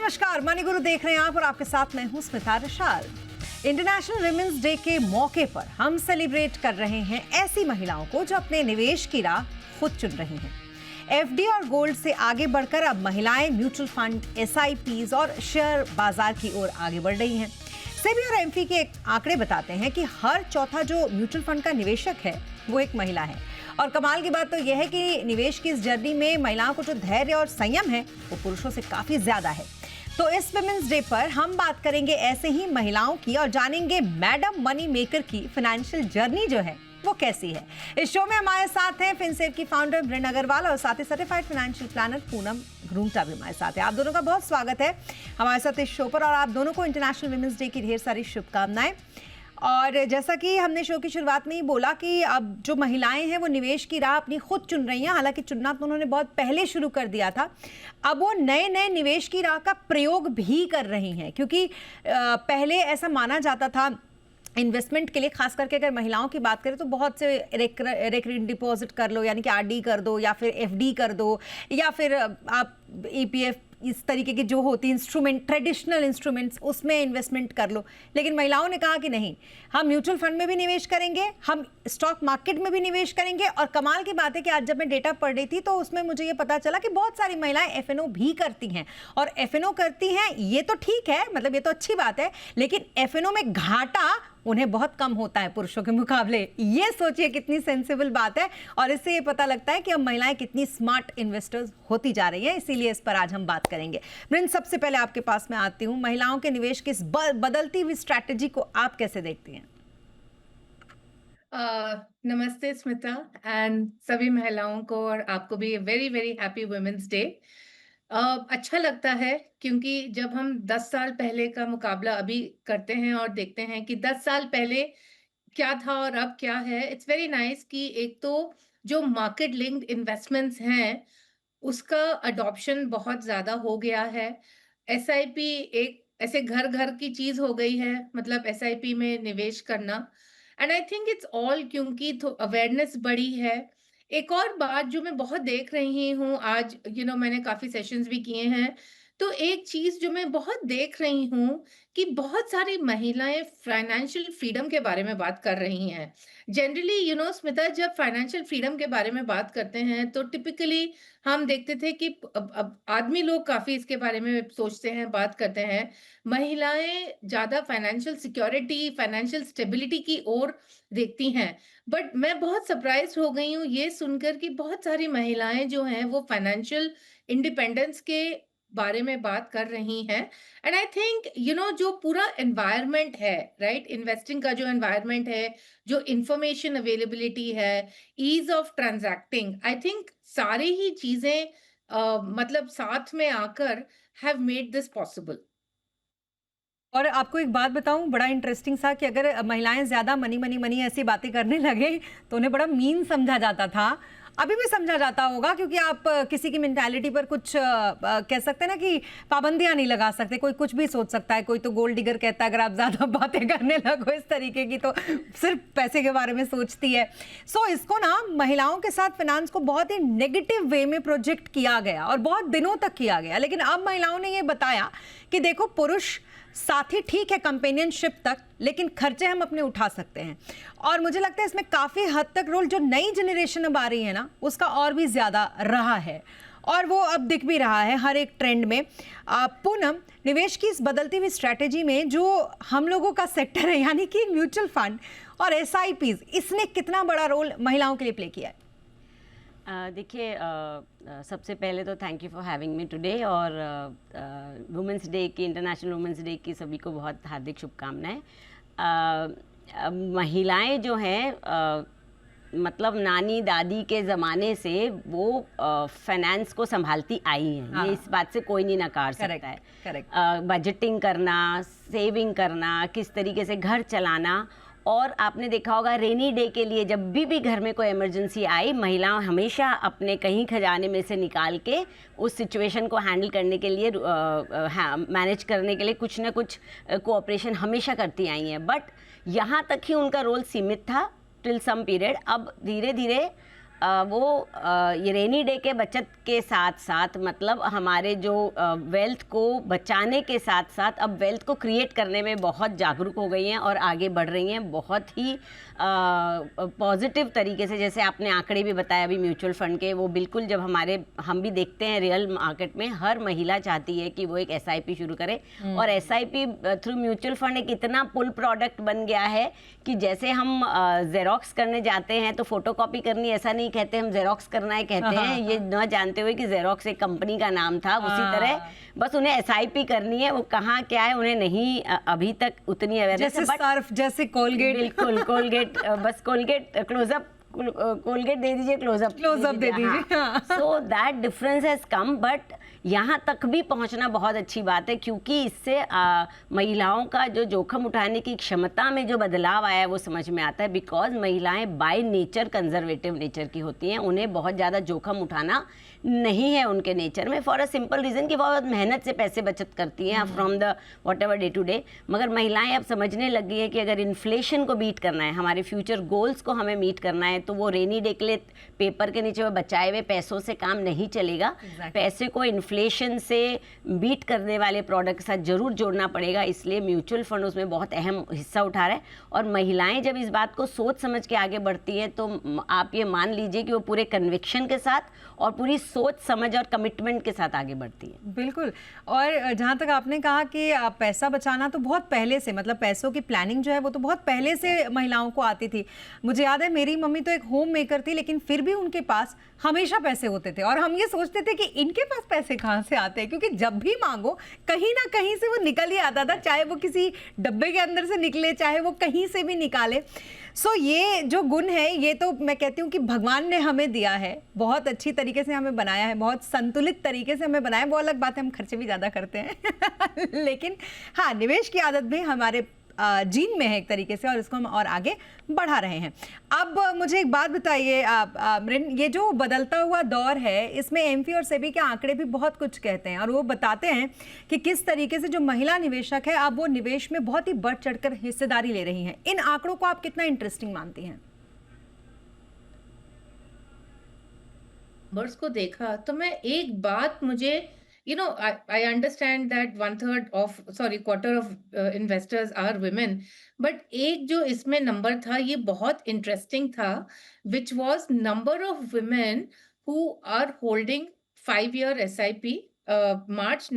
नमस्कार, मनी गुरु देख रहे हैं आप और आपके साथ मैं हूं स्मिता रशाल। इंटरनेशनल विमेंस डे के मौके पर हम सेलिब्रेट कर रहे हैं ऐसी महिलाओं को जो अपने निवेश की राह खुद चुन रही हैं। एफडी और गोल्ड से आगे बढ़कर अब महिलाएं म्यूचुअल फंड, एसआईपीज और शेयर बाजार की ओर आगे बढ़ रही हैं। सेबी और एमफी के आंकड़े बताते हैं कि हर चौथा जो म्यूचुअल फंड का निवेशक है वो एक महिला है। और कमाल की बात तो यह है कि निवेश की इस जर्नी में महिलाओं को जो धैर्य और संयम है वो पुरुषों से काफी ज्यादा है। तो इस विमेंस डे पर हम बात करेंगे ऐसे ही महिलाओं की और जानेंगे मैडम मनी मेकर की फाइनेंशियल जर्नी जो है वो कैसी है। इस शो में हमारे साथ हैं फिनसेव की फाउंडर ब्रिन अग्रवाल और साथ ही सर्टिफाइड फाइनेंशियल प्लानर पूनम ग्रुंगटा भी हमारे साथ है। आप दोनों का बहुत स्वागत है हमारे साथ इस शो पर और आप दोनों को इंटरनेशनल विमेंस डे की ढेर सारी शुभकामनाएं। और जैसा कि हमने शो की शुरुआत में ही बोला कि अब जो महिलाएं हैं वो निवेश की राह अपनी खुद चुन रही हैं। हालांकि चुनना तो उन्होंने बहुत पहले शुरू कर दिया था, अब वो नए नए निवेश की राह का प्रयोग भी कर रही हैं। क्योंकि पहले ऐसा माना जाता था इन्वेस्टमेंट के लिए, खास करके अगर महिलाओं की बात करें तो बहुत से रेकरिंग डिपॉजिट कर लो, यानी कि आरडी कर दो या फिर एफडी कर दो या फिर आप ईपीएफ, इस तरीके की जो होती इंस्ट्रूमेंट, ट्रेडिशनल इंस्ट्रूमेंट्स, उसमें इन्वेस्टमेंट कर लो। लेकिन महिलाओं ने कहा कि नहीं, हम म्यूचुअल फंड में भी निवेश करेंगे, हम स्टॉक मार्केट में भी निवेश करेंगे। और कमाल की बात है कि आज जब मैं डेटा पढ़ रही थी तो उसमें मुझे ये पता चला कि बहुत सारी महिलाएं एफएनओ भी करती हैं। और एफएनओ करती हैं ये तो ठीक है, मतलब ये तो अच्छी बात है, लेकिन एफएनओ में घाटा उन्हें बहुत कम होता है पुरुषों के मुकाबले। ये सोचिए कितनी सेंसिबल बात है। और इससे ये पता लगता है कि अब महिलाएं कितनी स्मार्ट इन्वेस्टर्स होती जा रही हैं। इसीलिए इस पर आज हम बात करेंगे। ब्रिन, सबसे पहले आपके पास मैं आती हूँ, महिलाओं के निवेश की इस बदलती हुई स्ट्रैटेजी को आप कैसे देखती हैं? नमस्ते स्मिता एंड सभी महिलाओं को और आपको भी very very happy women's day. अच्छा लगता है क्योंकि जब हम 10 साल पहले का मुकाबला अभी करते हैं और देखते हैं कि 10 साल पहले क्या था और अब क्या है, इट्स वेरी नाइस कि एक तो जो मार्केट लिंक्ड इन्वेस्टमेंट्स हैं उसका अडॉप्शन बहुत ज्यादा हो गया है। एसआईपी एक ऐसे घर घर की चीज हो गई है, मतलब एसआईपी में निवेश करना। And I think it's all क्योंकि अवेयरनेस बढ़ी है। एक और बात जो मैं बहुत देख रही हूँ आज, मैंने काफी सेशंस भी किए हैं, तो एक चीज जो मैं बहुत देख रही हूँ कि बहुत सारी महिलाएं फाइनेंशियल फ्रीडम के बारे में बात कर रही हैं। जनरली स्मिता, जब फाइनेंशियल फ्रीडम के बारे में बात करते हैं तो टिपिकली हम देखते थे कि अब आदमी लोग काफी इसके बारे में सोचते हैं, बात करते हैं। महिलाएं ज्यादा फाइनेंशियल सिक्योरिटी, फाइनेंशियल स्टेबिलिटी की ओर देखती हैं। बट मैं बहुत सरप्राइज हो गई हूँ ये सुनकर कि बहुत सारी महिलाएं जो हैं वो फाइनेंशियल इंडिपेंडेंस के बारे में बात कर रही हैं। एंड आई थिंक जो पूरा एनवायरनमेंट है, राइट, इन्वेस्टिंग का जो एनवायरनमेंट है, जो इंफॉर्मेशन अवेलेबिलिटी है, ease of transacting, I think सारी ही चीजें मतलब साथ में आकर हैव मेड दिस पॉसिबल। और आपको एक बात बताऊं, बड़ा इंटरेस्टिंग सा कि अगर महिलाएं ज्यादा मनी मनी मनी ऐसी बातें करने लगे तो उन्हें बड़ा मीन समझा जाता था। अभी भी समझा जाता होगा, क्योंकि आप किसी की मेंटालिटी पर कुछ कह सकते हैं ना कि पाबंदियां नहीं लगा सकते। कोई कुछ भी सोच सकता है। कोई तो गोल्ड डिगर कहता है अगर आप ज्यादा बातें करने लगो इस तरीके की तो सिर्फ पैसे के बारे में सोचती है। सो इसको ना महिलाओं के साथ फाइनेंस को बहुत ही नेगेटिव वे में प्रोजेक्ट किया गया और बहुत दिनों तक किया गया। लेकिन अब महिलाओं ने ये बताया कि देखो, पुरुष साथी ठीक है कंपेनियनशिप तक, लेकिन खर्चे हम अपने उठा सकते हैं। और मुझे लगता है इसमें काफी हद तक रोल जो नई जनरेशन अब आ रही है ना, उसका और भी ज्यादा रहा है और वो अब दिख भी रहा है हर एक ट्रेंड में। पूनम, निवेश की इस बदलती हुई स्ट्रैटेजी में जो हम लोगों का सेक्टर है, यानी कि म्यूचुअल फंड और एसआईपीज, इसने कितना बड़ा रोल महिलाओं के लिए प्ले किया है? देखिए, सबसे पहले तो thank you for having me today और वुमेंस डे की, इंटरनेशनल वुमेंस डे की सभी को बहुत हार्दिक शुभकामनाएं। महिलाएं जो हैं, मतलब नानी दादी के ज़माने से वो फाइनेंस को संभालती आई हैं। हाँ। ये इस बात से कोई नहीं नकार सकता है। करेक्ट। बजटिंग करना, सेविंग करना, किस तरीके से घर चलाना। और आपने देखा होगा रेनी डे के लिए जब भी घर में कोई इमरजेंसी आई, महिलाएं हमेशा अपने कहीं खजाने में से निकाल के उस सिचुएशन को हैंडल करने के लिए, मैनेज करने के लिए कुछ ना कुछ कोऑपरेशन हमेशा करती आई हैं। बट यहाँ तक ही उनका रोल सीमित था टिल सम पीरियड। अब धीरे धीरे ये रेनी डे के बचत के साथ साथ मतलब हमारे जो वेल्थ को बचाने के साथ साथ अब वेल्थ को क्रिएट करने में बहुत जागरूक हो गई हैं और आगे बढ़ रही हैं बहुत ही पॉजिटिव तरीके से। जैसे आपने आंकड़े भी बताया अभी म्यूचुअल फंड के, वो बिल्कुल जब हम भी देखते हैं रियल मार्केट में हर महिला चाहती है कि वो एक एसआईपी शुरू करे, और एसआईपी थ्रू म्यूचुअल फंड एक इतना पुल प्रोडक्ट बन गया है कि जैसे हम जेरोक्स करने जाते हैं तो फोटोकॉपी करनी, ऐसा नहीं कहते हम जेरोक्स करना है, कहते हैं ये न जानते हुए कि जेरोक्स एक कंपनी का नाम था। उसी तरह बस उन्हें एसआईपी करनी है, वो कहाँ क्या है उन्हें नहीं अभी तक उतनी अवेयरनेस है। जैसे सर्फ, जैसे कोलगेट, बिल्कुल कोलगेट, बस कोलगेट क्लोजअप, कोलगेट दे दीजिए, क्लोजअप दे दीजिए। So that difference has come, but यहाँ तक भी पहुँचना बहुत अच्छी बात है, क्योंकि इससे महिलाओं का जो जोखिम उठाने की क्षमता में जो बदलाव आया है वो समझ में आता है। बिकॉज महिलाएं बाय नेचर कंजर्वेटिव नेचर की होती हैं, उन्हें बहुत ज़्यादा जोखिम उठाना नहीं है उनके नेचर में, फॉर अ सिंपल रीज़न कि बहुत मेहनत से पैसे बचत करती हैं from the whatever day to day. मगर महिलाएं अब समझने लगी हैं कि अगर इन्फ्लेशन को बीट करना है, हमारे फ्यूचर गोल्स को हमें मीट करना है, तो वो रेनी डे के लिए पेपर के नीचे बचाए हुए पैसों से काम नहीं चलेगा। पैसे को इन्फ्लेशन से बीट करने वाले प्रोडक्ट के साथ जरूर जोड़ना पड़ेगा, इसलिए म्यूचुअल फंड उसमें बहुत अहम हिस्सा उठा रहा है। और महिलाएं जब इस बात को सोच समझ के आगे बढ़ती हैं तो आप ये मान लीजिए कि वो पूरे कन्विक्शन के साथ और पूरी सोच समझ और कमिटमेंट के साथ आगे बढ़ती है। बिल्कुल। और जहाँ तक आपने कहा कि पैसा बचाना तो बहुत पहले से, मतलब पैसों की प्लानिंग जो है वो तो बहुत पहले से महिलाओं को आती थी। मुझे याद है मेरी मम्मी तो एक होम मेकर थी, लेकिन फिर भी उनके पास हमेशा पैसे होते थे और हम ये सोचते थे कि इनके पास पैसे कहाँ से आते हैं, क्योंकि जब भी मांगो कहीं ना कहीं से वो निकल ही आता था, चाहे वो किसी डब्बे के अंदर से निकले, चाहे वो कहीं से भी निकाले। सो ये जो गुण है ये तो मैं कहती हूँ कि भगवान ने हमें दिया है, बहुत अच्छी तरीके से हमें बनाया है, बहुत संतुलित तरीके से हमें बनाया है। वो अलग बात है हम खर्चे भी ज़्यादा करते हैं लेकिन हाँ, निवेश की आदत भी हमारे जीन में है एक तरीके से, और इसको हम और आगे बढ़ा रहे हैं। अब मुझे एक बात बताइए मृन, ये जो बदलता हुआ दौर है इसमें एमफी और सेबी के आंकड़े भी बहुत कुछ कहते हैं और वो बताते हैं कि किस तरीके से जो महिला निवेशक है अब वो निवेश में बहुत ही बढ़ चढ़कर हिस्सेदारी ले रही हैं। इन आंकड़ों को आप कितना इंटरेस्टिंग मानती हैं? नंबर्स को देखा तो मैं एक बात मुझे I understand that quarter of investors are women, but एक जो इसमें नंबर था ये बहुत इंटरेस्टिंग था, which was number of women who are holding 5-year SIP मार्च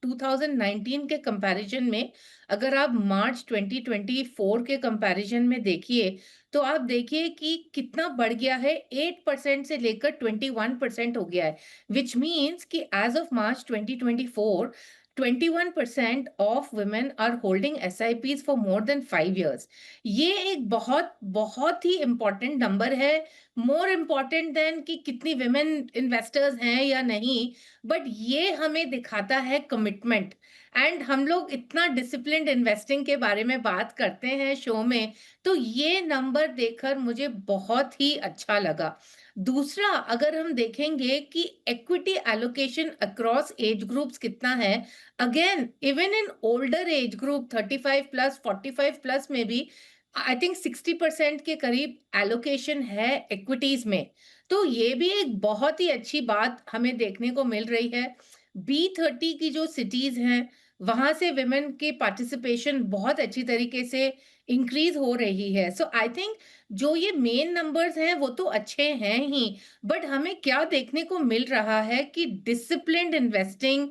2019 के कंपैरिजन में। अगर आप मार्च 2024 के कंपैरिजन में देखिए तो आप देखिए कि कितना बढ़ गया है, 8% से लेकर 21% हो गया है, विच मीन्स कि as of March 2024 21% of women are holding SIPs for more than 5 years। ये एक बहुत बहुत ही इंपॉर्टेंट नंबर है, मोर इम्पॉर्टेंट देन कि कितनी women इन्वेस्टर्स हैं या नहीं, बट ये हमें दिखाता है कमिटमेंट। एंड हम लोग इतना डिसिप्लिन्ड इन्वेस्टिंग के बारे में बात करते हैं शो में, तो ये नंबर देखकर मुझे बहुत ही अच्छा लगा। दूसरा, अगर हम देखेंगे कि equity allocation across age groups कितना है, again even in older age group 35 plus 45 plus में भी आई थिंक 60% के करीब एलोकेशन है इक्विटीज में। तो ये भी एक बहुत ही अच्छी बात हमें देखने को मिल रही है। B30 की जो सिटीज हैं वहां से विमेन के पार्टिसिपेशन बहुत अच्छी तरीके से इंक्रीज हो रही है। सो आई थिंक जो ये मेन नंबर्स हैं वो तो अच्छे हैं ही, बट हमें क्या देखने को मिल रहा है कि disciplined investing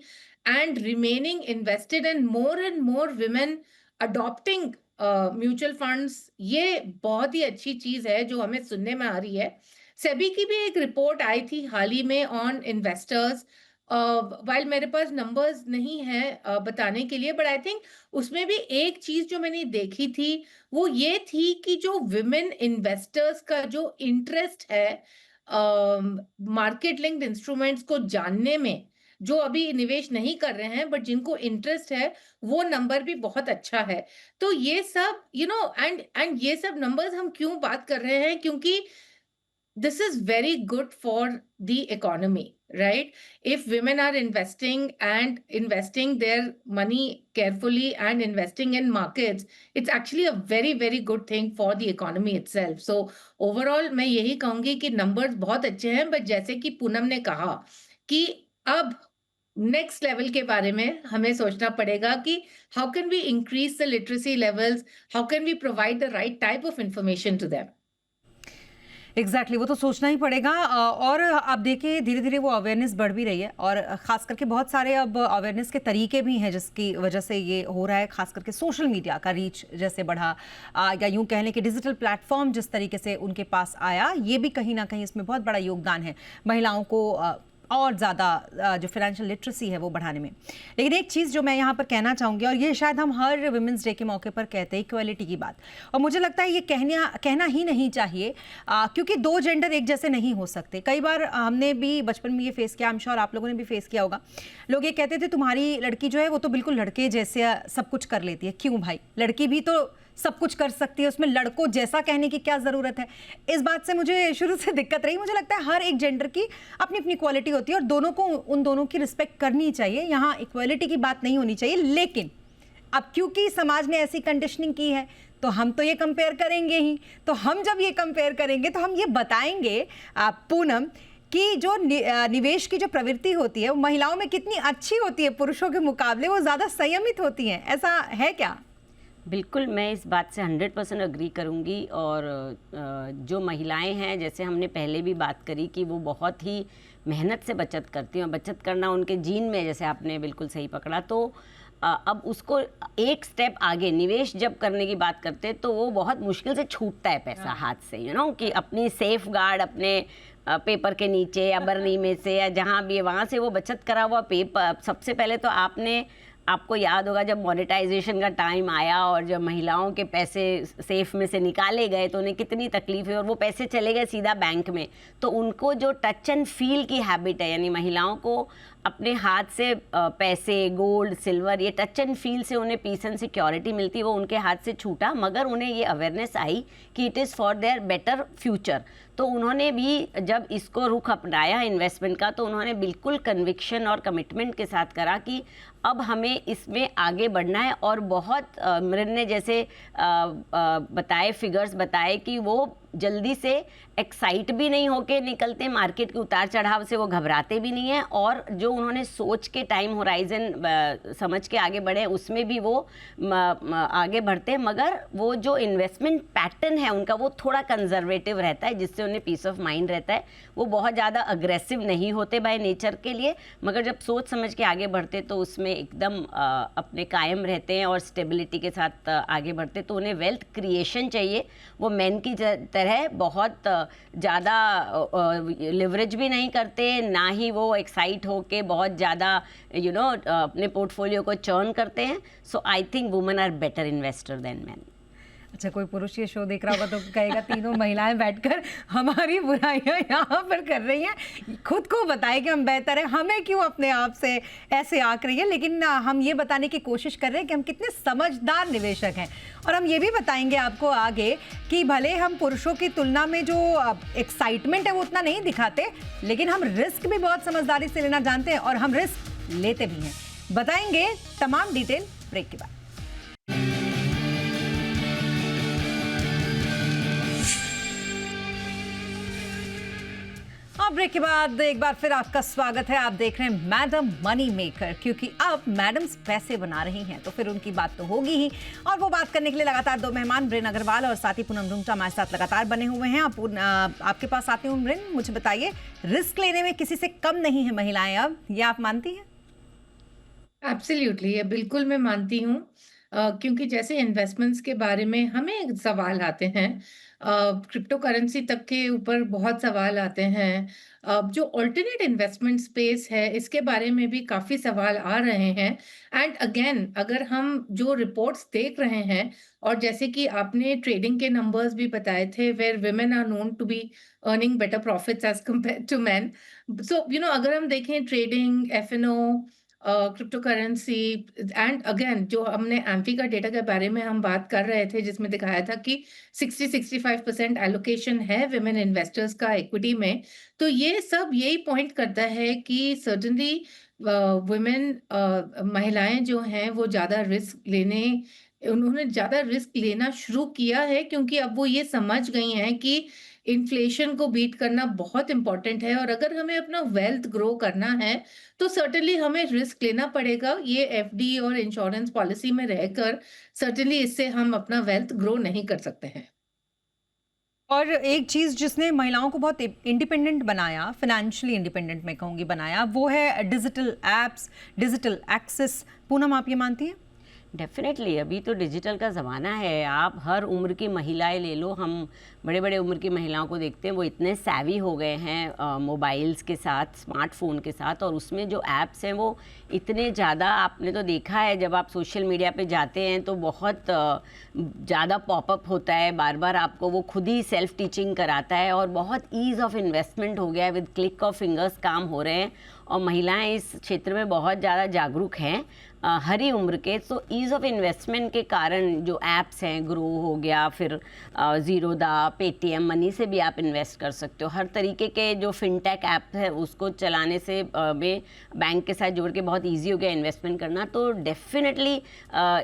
and remaining invested and more women adopting mutual funds, ये बहुत ही अच्छी चीज है जो हमें सुनने में आ रही है। सेबी की भी एक रिपोर्ट आई थी हाल ही में ऑन इन्वेस्टर्स, वाइल मेरे पास नंबर्स नहीं है बताने के लिए, बट आई थिंक उसमें भी एक चीज जो मैंने देखी थी वो ये थी कि जो विमेन इन्वेस्टर्स का जो इंटरेस्ट है मार्केट लिंक्ड इंस्ट्रूमेंट्स को जानने में, जो अभी निवेश नहीं कर रहे हैं बट जिनको इंटरेस्ट है, वो नंबर भी बहुत अच्छा है। तो ये सब एंड ये सब नंबर्स हम क्यों बात कर रहे हैं, क्योंकि this is very good for the economy, right? If women are investing their money carefully and investing in markets, it's actually a very, very good thing for the economy itself. So overall, मैं यही कहूंगी कि numbers बहुत अच्छे हैं, but जैसे कि पूनम ने कहा कि अब नेक्स्ट लेवल के बारे में हमें सोचना पड़ेगा कि how can we increase the literacy levels, how can we provide the right type of information to them. Exactly वो तो सोचना ही पड़ेगा। और अब देखिए धीरे धीरे वो अवेयरनेस बढ़ भी रही है, और ख़ास करके बहुत सारे अब अवेयरनेस के तरीके भी हैं जिसकी वजह से ये हो रहा है। ख़ास करके सोशल मीडिया का रीच जैसे बढ़ा, या यूं कह लें कि डिजिटल प्लेटफॉर्म जिस तरीके से उनके पास आया, ये भी कहीं ना कहीं इसमें बहुत बड़ा योगदान है महिलाओं को और ज़्यादा जो फाइनेंशियल लिटरेसी है वो बढ़ाने में। लेकिन एक चीज़ जो मैं यहाँ पर कहना चाहूँगी, और ये शायद हम हर वुमेंस डे के मौके पर कहते हैं, इक्वालिटी की बात, और मुझे लगता है ये कहना ही नहीं चाहिए, क्योंकि दो जेंडर एक जैसे नहीं हो सकते। कई बार हमने भी बचपन में ये फेस किया, आई एम श्योर आप लोगों ने भी फेस किया होगा। लोग ये कहते थे तुम्हारी लड़की जो है वो तो बिल्कुल लड़के जैसे सब कुछ कर लेती है। क्यों भाई, लड़की भी तो सब कुछ कर सकती है, उसमें लड़कों जैसा कहने की क्या ज़रूरत है। इस बात से मुझे शुरू से दिक्कत रही। मुझे लगता है हर एक जेंडर की अपनी अपनी क्वालिटी होती है, और दोनों को उन दोनों की रिस्पेक्ट करनी चाहिए। यहाँ इक्वालिटी की बात नहीं होनी चाहिए। लेकिन अब क्योंकि समाज ने ऐसी कंडीशनिंग की है तो हम तो ये कंपेयर करेंगे ही। तो हम जब ये कंपेयर करेंगे तो हम ये बताएंगे पूनम कि जो निवेश की जो प्रवृत्ति होती है वो महिलाओं में कितनी अच्छी होती है, पुरुषों के मुकाबले वो ज़्यादा संयमित होती हैं। ऐसा है क्या? बिल्कुल, मैं इस बात से 100% अग्री करूँगी। और जो महिलाएं हैं, जैसे हमने पहले भी बात करी कि वो बहुत ही मेहनत से बचत करती हैं, और बचत करना उनके जीन में, जैसे आपने बिल्कुल सही पकड़ा। तो अब उसको एक स्टेप आगे निवेश जब करने की बात करते हैं तो वो बहुत मुश्किल से छूटता है पैसा हाथ से, कि अपनी सेफ गार्ड अपने पेपर के नीचे या बरनी में से या जहाँ भी है वहाँ से वो बचत करा हुआ पेपर। सबसे पहले तो आपको याद होगा जब मोनेटाइजेशन का टाइम आया और जब महिलाओं के पैसे सेफ में से निकाले गए तो उन्हें कितनी तकलीफ हुई, और वो पैसे चले गए सीधा बैंक में। तो उनको जो टच एंड फील की हैबिट है, यानी महिलाओं को अपने हाथ से पैसे, गोल्ड, सिल्वर, ये टच एंड फील से उन्हें पीस एंड सिक्योरिटी मिलती, वो उनके हाथ से छूटा। मगर उन्हें ये अवेयरनेस आई कि it is for their better future. तो उन्होंने भी जब इसको रुख अपनाया इन्वेस्टमेंट का, तो उन्होंने बिल्कुल कन्विक्शन और कमिटमेंट के साथ करा कि अब हमें इसमें आगे बढ़ना है। और बहुत मृन ने जैसे बताए, फिगर्स बताए कि वो जल्दी से एक्साइट भी नहीं होके निकलते मार्केट के उतार चढ़ाव से, वो घबराते भी नहीं हैं, और जो उन्होंने सोच के टाइम होराइजन समझ के आगे बढ़े उसमें भी वो आगे बढ़ते हैं। मगर वो जो इन्वेस्टमेंट पैटर्न है उनका वो थोड़ा कंजर्वेटिव रहता है, जिससे उन्हें पीस ऑफ माइंड रहता है। वो बहुत ज़्यादा अग्रेसिव नहीं होते बाय नेचर के लिए, मगर जब सोच समझ के आगे बढ़ते तो उसमें एकदम अपने कायम रहते हैं और स्टेबिलिटी के साथ आगे बढ़ते। तो उन्हें वेल्थ क्रिएशन चाहिए, वो मैन की तरह बहुत ज़्यादा लिवरेज भी नहीं करते, ना ही वो एक्साइट होके बहुत ज़्यादा अपने पोर्टफोलियो को चर्न करते हैं। So I think women are better investor than man. अच्छा, कोई पुरुष ये शो देख रहा होगा तो कहेगा तीनों महिलाएं बैठकर हमारी बुराइयां यहाँ पर कर रही हैं। खुद को बताए कि हम बेहतर हैं, हमें क्यों अपने आप से ऐसे आंक रही है। लेकिन हम ये बताने की कोशिश कर रहे हैं कि हम कितने समझदार निवेशक हैं। और हम ये भी बताएंगे आपको आगे कि भले हम पुरुषों की तुलना में जो एक्साइटमेंट है वो उतना नहीं दिखाते, लेकिन हम रिस्क भी बहुत समझदारी से लेना जानते हैं, और हम रिस्क लेते भी हैं। बताएंगे तमाम डिटेल ब्रेक के बाद। ब्रेक के बाद एक बार फिर आपका स्वागत है। आप देख रहे हैं मैडम मनी मेकर, क्योंकि अब मैडम्स पैसे बना रही हैं तो फिर उनकी बात तो होगी ही। और वो बात करने के लिए लगातार दो मेहमान ब्रेन अग्रवाल और साथी पूनम रुंगटा हमारे साथ लगातार बने हुए हैं। आपके पास आती हूँ ब्रेन, मुझे बताइए, रिस्क लेने में किसी से कम नहीं है महिलाएं अब, ये आप मानती हैं? एब्सोल्युटली, ये बिल्कुल मैं मानती हूँ। क्योंकि जैसे इन्वेस्टमेंट्स के बारे में हमें सवाल आते हैं, क्रिप्टो करेंसी तक के ऊपर बहुत सवाल आते हैं। जो ऑल्टरनेट इन्वेस्टमेंट स्पेस है इसके बारे में भी काफ़ी सवाल आ रहे हैं। एंड अगेन, अगर हम जो रिपोर्ट्स देख रहे हैं, और जैसे कि आपने ट्रेडिंग के नंबर्स भी बताए थे, where women are known to be earning better profits as compare to man. So अगर हम देखें trading, F N O, crypto currency. And again जो हमने एम्फी का डेटा के बारे में हम बात कर रहे थे, जिसमें दिखाया था कि 60-65% एलोकेशन है विमेन इन्वेस्टर्स का इक्विटी में। तो ये सब यही पॉइंट करता है कि सर्टनली वुमेन महिलाएं जो हैं वो उन्होंने ज़्यादा रिस्क लेना शुरू किया है, क्योंकि अब वो ये समझ गई हैं कि इन्फ्लेशन को बीट करना बहुत इम्पोर्टेंट है, और अगर हमें अपना वेल्थ ग्रो करना है तो सर्टेनली हमें रिस्क लेना पड़ेगा। ये एफडी और इंश्योरेंस पॉलिसी में रहकर सर्टेनली इससे हम अपना वेल्थ ग्रो नहीं कर सकते हैं। और एक चीज़ जिसने महिलाओं को बहुत इंडिपेंडेंट बनाया, फाइनेंशियली इंडिपेंडेंट मैं कहूँगी बनाया, वो है digital apps, digital access. Poonam, आप ये मानती हैं? डेफिनेटली अभी तो डिजिटल का ज़माना है। आप हर उम्र की महिलाएं ले लो, हम बड़े बड़े उम्र की महिलाओं को देखते हैं वो इतने सैवी हो गए हैं मोबाइल्स के साथ, स्मार्टफोन के साथ, और उसमें जो ऐप्स हैं वो इतने ज़्यादा, आपने तो देखा है जब आप सोशल मीडिया पे जाते हैं तो बहुत ज़्यादा पॉपअप होता है, बार बार आपको वो खुद ही सेल्फ टीचिंग कराता है, और बहुत ईज़ ऑफ इन्वेस्टमेंट हो गया है, विद क्लिक ऑफ फिंगर्स काम हो रहे हैं, और महिलाएं इस क्षेत्र में बहुत ज़्यादा जागरूक हैं हर ही उम्र के। तो ईज़ ऑफ इन्वेस्टमेंट के कारण जो ऐप्स हैं, ग्रो हो गया, फिर ज़ीरोदा, पेटीएम मनी से भी आप इन्वेस्ट कर सकते हो। हर तरीके के जो फिनटेक ऐप है उसको चलाने से में बैंक के साथ जोड़ के बहुत इजी हो गया इन्वेस्टमेंट करना। तो डेफिनेटली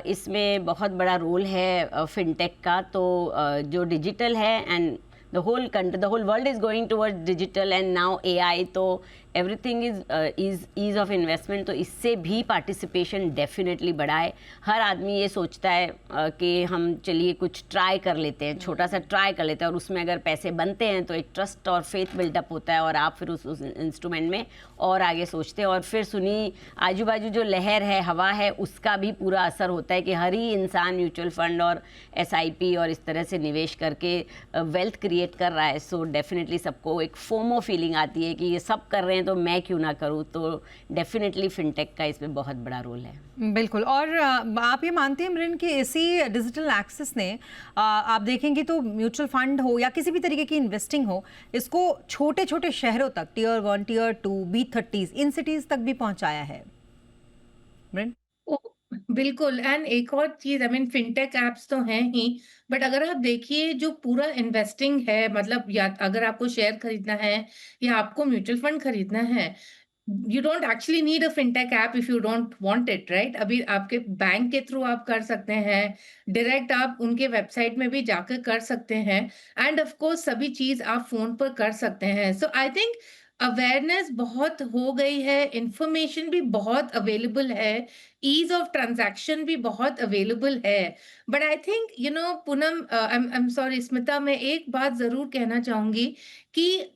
इसमें बहुत बड़ा रोल है फिनटेक का। तो जो डिजिटल है, and the whole world is going towards digital and now AI, तो everything is ease of investment. तो इससे भी पार्टिसिपेशन डेफिनेटली बढ़ा है। हर आदमी ये सोचता है कि हम चलिए कुछ ट्राई कर लेते हैं, छोटा सा ट्राई कर लेते हैं, और उसमें अगर पैसे बनते हैं तो एक ट्रस्ट और फेथ बिल्डअप होता है, और आप फिर उस इंस्ट्रूमेंट में और आगे सोचते हैं, और फिर सुनी आजू बाजू जो लहर है, हवा है, उसका भी पूरा असर होता है कि हर ही इंसान म्यूचुअल फंड और SIP और इस तरह से निवेश करके वेल्थ क्रिएट कर रहा है। सो डेफिनेटली सबको एक फोमो फीलिंग आती है कि ये सब कर रहे हैं तो मैं क्यों ना करूं। तो डेफिनेटली फिनटेक का इसमें बहुत बड़ा रोल है। बिल्कुल। और आप ये मानते हैं मृन कि इसी डिजिटल एक्सेस ने आप देखेंगे तो म्यूचुअल फंड हो या किसी भी तरीके की इन्वेस्टिंग हो, इसको छोटे छोटे शहरों तक, Tier 1, Tier 2, B30s, in cities तक भी पहुंचाया है। मृन? बिल्कुल। एंड एक और चीज, आई मीन फिनटेक एप्स तो हैं ही, बट अगर आप देखिए जो पूरा इन्वेस्टिंग है, मतलब या अगर आपको शेयर खरीदना है या आपको म्यूचुअल फंड खरीदना है, you don't actually need a fintech app if you don't want it, right. अभी आपके बैंक के थ्रू आप कर सकते हैं, डायरेक्ट आप उनके वेबसाइट में भी जाकर कर सकते हैं, एंड ऑफ कोर्स सभी चीज आप फोन पर कर सकते हैं। सो आई थिंक अवेयरनेस बहुत हो गई है, इंफॉर्मेशन भी बहुत अवेलेबल है, ईज ऑफ ट्रांजैक्शन भी बहुत अवेलेबल है। But I think Poonam, I am sorry Smita, मैं एक बात जरूर कहना चाहूंगी कि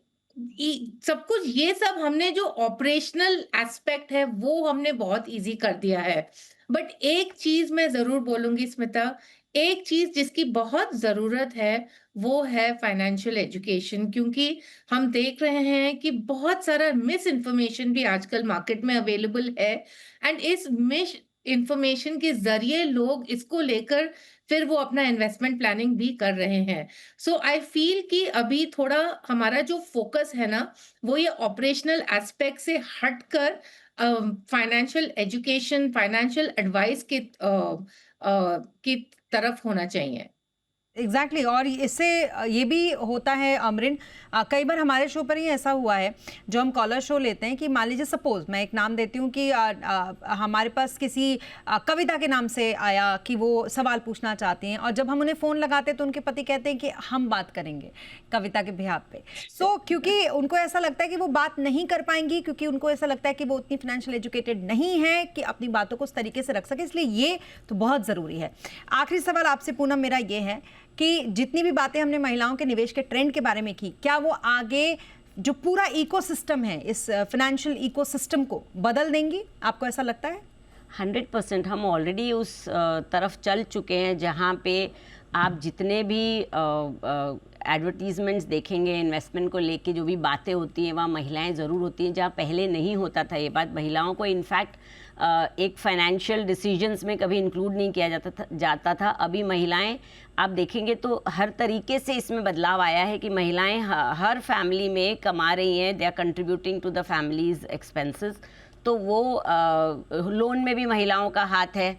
सब कुछ ये सब हमने जो ऑपरेशनल एस्पेक्ट है वो हमने बहुत इजी कर दिया है। बट एक चीज मैं जरूर बोलूंगी स्मिता, एक चीज जिसकी बहुत जरूरत है वो है फाइनेंशियल एजुकेशन, क्योंकि हम देख रहे हैं कि बहुत सारा मिस इन्फॉर्मेशन भी आजकल मार्केट में अवेलेबल है, एंड इस मिस इंफॉर्मेशन के जरिए लोग इसको लेकर फिर वो अपना इन्वेस्टमेंट प्लानिंग भी कर रहे हैं। सो आई फील कि अभी थोड़ा हमारा जो फोकस है ना, वो ये ऑपरेशनल एस्पेक्ट से हटकर फाइनेंशियल एजुकेशन, फाइनेंशियल एडवाइस की तरफ होना चाहिए। एग्जैक्टली और इससे ये भी होता है अमरिन, कई बार हमारे शो पर ही ऐसा हुआ है, जो हम कॉलर शो लेते हैं कि मान लीजिए सपोज मैं एक नाम देती हूँ कि हमारे पास किसी कविता के नाम से आया कि वो सवाल पूछना चाहती हैं, और जब हम उन्हें फ़ोन लगाते हैं तो उनके पति कहते हैं कि हम बात करेंगे कविता के बिहाफ पे। सो क्योंकि उनको ऐसा लगता है कि वो बात नहीं कर पाएंगी, क्योंकि उनको ऐसा लगता है कि वो उतनी फाइनेंशियल एजुकेटेड नहीं है कि अपनी बातों को उस तरीके से रख सके, इसलिए ये तो बहुत ज़रूरी है। आखिरी सवाल आपसे पूनम मेरा ये है कि जितनी भी बातें हमने महिलाओं के निवेश के ट्रेंड के बारे में की, क्या वो आगे जो पूरा इकोसिस्टम है, इस फाइनेंशियल इकोसिस्टम को बदल देंगी? आपको ऐसा लगता है? 100% हम ऑलरेडी उस तरफ चल चुके हैं, जहाँ पे आप जितने भी एडवर्टीजमेंट्स देखेंगे इन्वेस्टमेंट को लेके, जो भी बातें होती हैं वहाँ महिलाएं ज़रूर होती हैं, जहाँ पहले नहीं होता था ये बात। महिलाओं को इनफैक्ट एक फाइनेंशियल डिसीजंस में कभी इंक्लूड नहीं किया जाता था। अभी महिलाएं आप देखेंगे तो हर तरीके से इसमें बदलाव आया है कि महिलाएं हर फैमिली में कमा रही हैं, they are contributing to the families expenses. तो वो लोन में भी महिलाओं का हाथ है।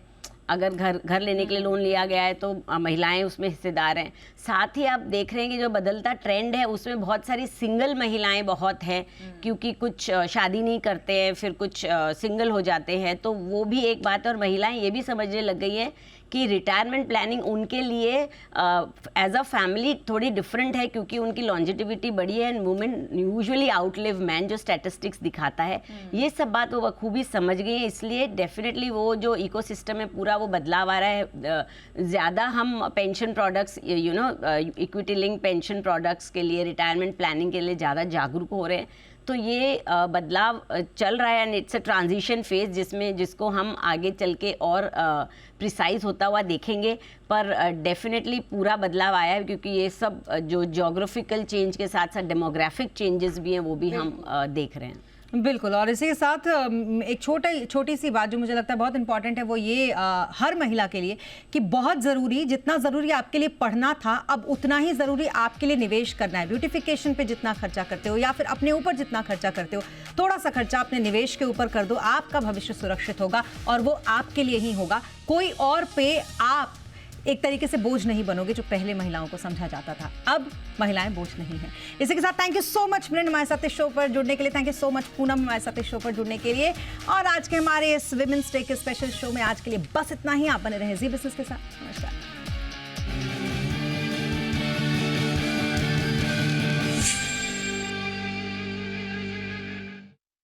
अगर घर लेने के लिए लोन लिया गया है तो महिलाएं उसमें हिस्सेदार हैं। साथ ही आप देख रहे हैं कि जो बदलता ट्रेंड है उसमें बहुत सारी सिंगल महिलाएं बहुत हैं, क्योंकि कुछ शादी नहीं करते हैं, फिर कुछ सिंगल हो जाते हैं, तो वो भी एक बात है। और महिलाएं ये भी समझने लग गई हैं कि रिटायरमेंट प्लानिंग उनके लिए एज अ फैमिली थोड़ी डिफरेंट है, क्योंकि उनकी लॉन्जिटिविटी बड़ी है and women usually outlive man, जो स्टैटिस्टिक्स दिखाता है। ये सब बात वो बखूबी समझ गई है, इसलिए डेफिनेटली वो जो इकोसिस्टम है पूरा वो बदलाव आ रहा है। ज़्यादा हम pension products, equity link pension products के लिए, रिटायरमेंट प्लानिंग के लिए ज़्यादा जागरूक हो रहे हैं। तो ये बदलाव चल रहा है and it's a transition phase जिसको हम आगे चल के और प्रिसाइज होता हुआ देखेंगे। पर डेफिनेटली पूरा बदलाव आया है, क्योंकि ये सब जो ज्योग्राफिकल चेंज के साथ साथ डेमोग्राफिक चेंजेस भी हैं वो भी हम देख रहे हैं। बिल्कुल। और इसी के साथ एक छोटी सी बात जो मुझे लगता है बहुत इंपॉर्टेंट है वो ये हर महिला के लिए कि बहुत ज़रूरी, जितना ज़रूरी आपके लिए पढ़ना था, अब उतना ही ज़रूरी आपके लिए निवेश करना है। ब्यूटिफिकेशन पे जितना खर्चा करते हो या फिर अपने ऊपर जितना खर्चा करते हो, थोड़ा सा खर्चा अपने निवेश के ऊपर कर दो, आपका भविष्य सुरक्षित होगा और वो आपके लिए ही होगा। कोई और पे आप एक तरीके से बोझ नहीं बनोगे, जो पहले महिलाओं को समझा जाता था। अब महिलाएं बोझ नहीं हैं। इसी के साथ थैंक यू सो मच मृण हमारे साथ इस शो पर जुड़ने के लिए। Thank you so much Poonam हमारे साथ इस शो पर जुड़ने के लिए। और आज के हमारे इस विमेंस डे के स्पेशल शो में आज के लिए बस इतना ही। आप बने रहे जी बिजनेस के साथ। नमस्कार।